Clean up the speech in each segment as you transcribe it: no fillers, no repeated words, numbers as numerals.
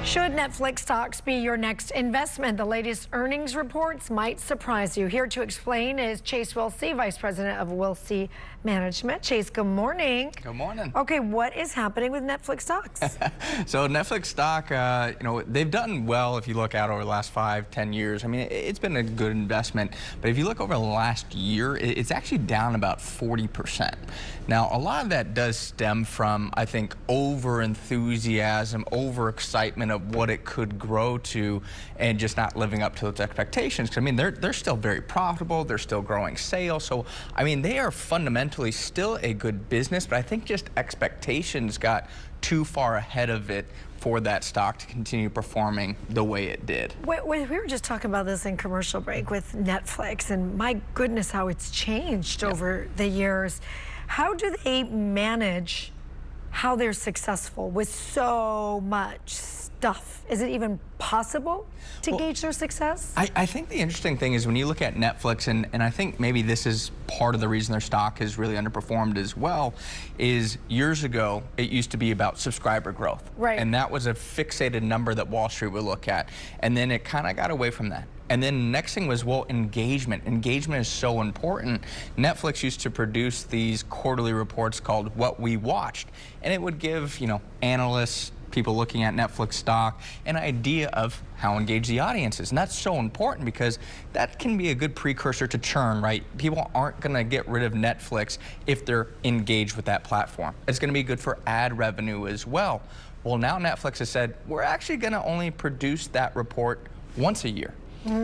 Should Netflix stocks be your next investment? The latest earnings reports might surprise you. Here to explain is Chase Wilsey, Vice President of Wilsey Management. Chase, good morning. Good morning. Okay, what is happening with Netflix stocks? So Netflix stock, they've done well if you look out over the last 5-10 years. I mean, it's been a good investment. But if you look over the last year, it's actually down about 40%. Now, a lot of that does stem from, I think, over-enthusiasm, over-excitement of what it could grow to, and just not living up to those expectations. 'Cause, I mean, they're still very profitable. They're still growing sales. So, I mean, they are fundamentally still a good business, but I think just expectations got too far ahead of it for that stock to continue performing the way it did. We were just talking about this in commercial break with Netflix, and my goodness, how it's changed over the years. How do they manage how they're successful with so much stuff? Is it even possible to gauge their success? I think the interesting thing is when you look at Netflix, and I think maybe this is part of the reason their stock has really underperformed as well, is years ago it used to be about subscriber growth. Right. And that was a fixated number that Wall Street would look at. And then it kind of got away from that. And then the next thing was, well, engagement. Engagement is so important. Netflix used to produce these quarterly reports called What We Watched. And it would give, analysts, people looking at Netflix stock, an idea of how engaged the audience is. And that's so important because that can be a good precursor to churn, right? People aren't going to get rid of Netflix if they're engaged with that platform. It's going to be good for ad revenue as well. Well, now Netflix has said, we're actually going to only produce that report once a year.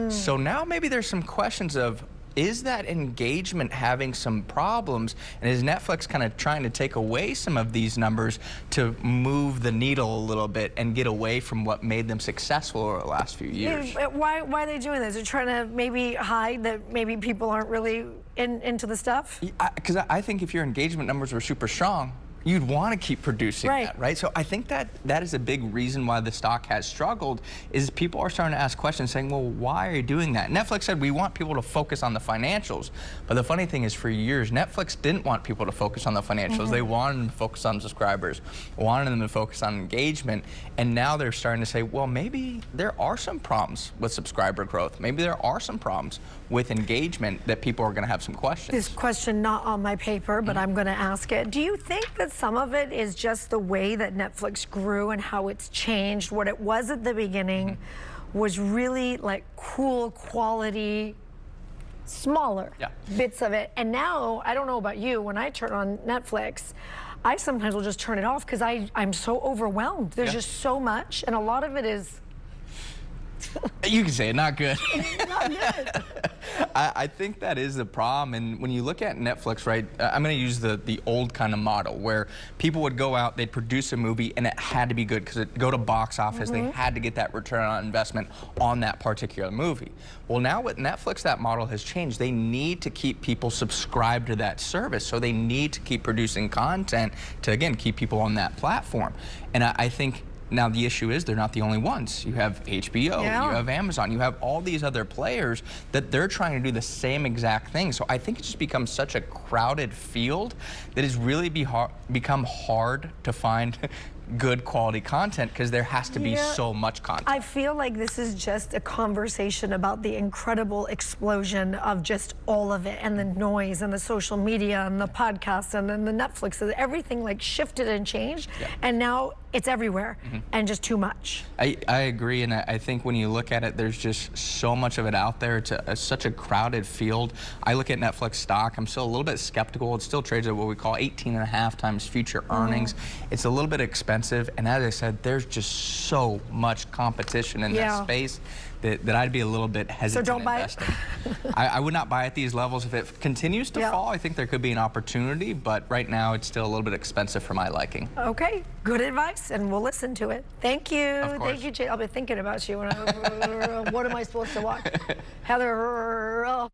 So now maybe there's some questions of, is that engagement having some problems? And is Netflix kind of trying to take away some of these numbers to move the needle a little bit and get away from what made them successful over the last few years? Yeah, why are they doing this? They're trying to maybe hide that maybe people aren't really into the stuff? Because I think if your engagement numbers were super strong, you'd want to keep producing that, right? So I think that is a big reason why the stock has struggled, is people are starting to ask questions saying, well, why are you doing that? Netflix said, we want people to focus on the financials. But the funny thing is, for years, Netflix didn't want people to focus on the financials. They wanted them to focus on subscribers, wanted them to focus on engagement. And now they're starting to say, well, maybe there are some problems with subscriber growth. Maybe there are some problems with engagement that people are going to have some questions. This question not on my paper, but I'm going to ask it. Do you think that some of it is just the way that Netflix grew and how it's changed? What it was at the beginning was really like cool quality, smaller bits of it. And now, I don't know about you, when I turn on Netflix, I sometimes will just turn it off because I'm so overwhelmed. There's just so much, and a lot of it is... You can say it, not good. Not good. I think that is the problem. And when you look at Netflix, right, I'm going to use the old kind of model where people would go out, they'd produce a movie, and it had to be good because it'd go to box office. They had to get that return on investment on that particular movie. Well, now with Netflix, that model has changed. They need to keep people subscribed to that service. So they need to keep producing content to, again, keep people on that platform. And I think now the issue is they're not the only ones. You have HBO, you have Amazon, you have all these other players that they're trying to do the same exact thing. So I think it's just become such a crowded field that it's really become hard to find good quality content because there has to be so much content. I feel like this is just a conversation about the incredible explosion of just all of it, and the noise and the social media and the podcasts and then the Netflix, and everything like shifted and changed, and now it's everywhere and just too much. I agree, and I think when you look at it, there's just so much of it out there. It's such a crowded field. I look at Netflix stock, I'm still a little bit skeptical. It still trades at what we call 18.5 times future earnings. It's a little bit expensive, and as I said, there's just so much competition in that space that I'd be a little bit hesitant. So don't buy it. I would not buy at these levels. If it continues to fall, I think there could be an opportunity, but right now it's still a little bit expensive for my liking. Okay, good advice, and we'll listen to it. Thank you. Thank you, Jay. I'll be thinking about you. When what am I supposed to watch? Heather.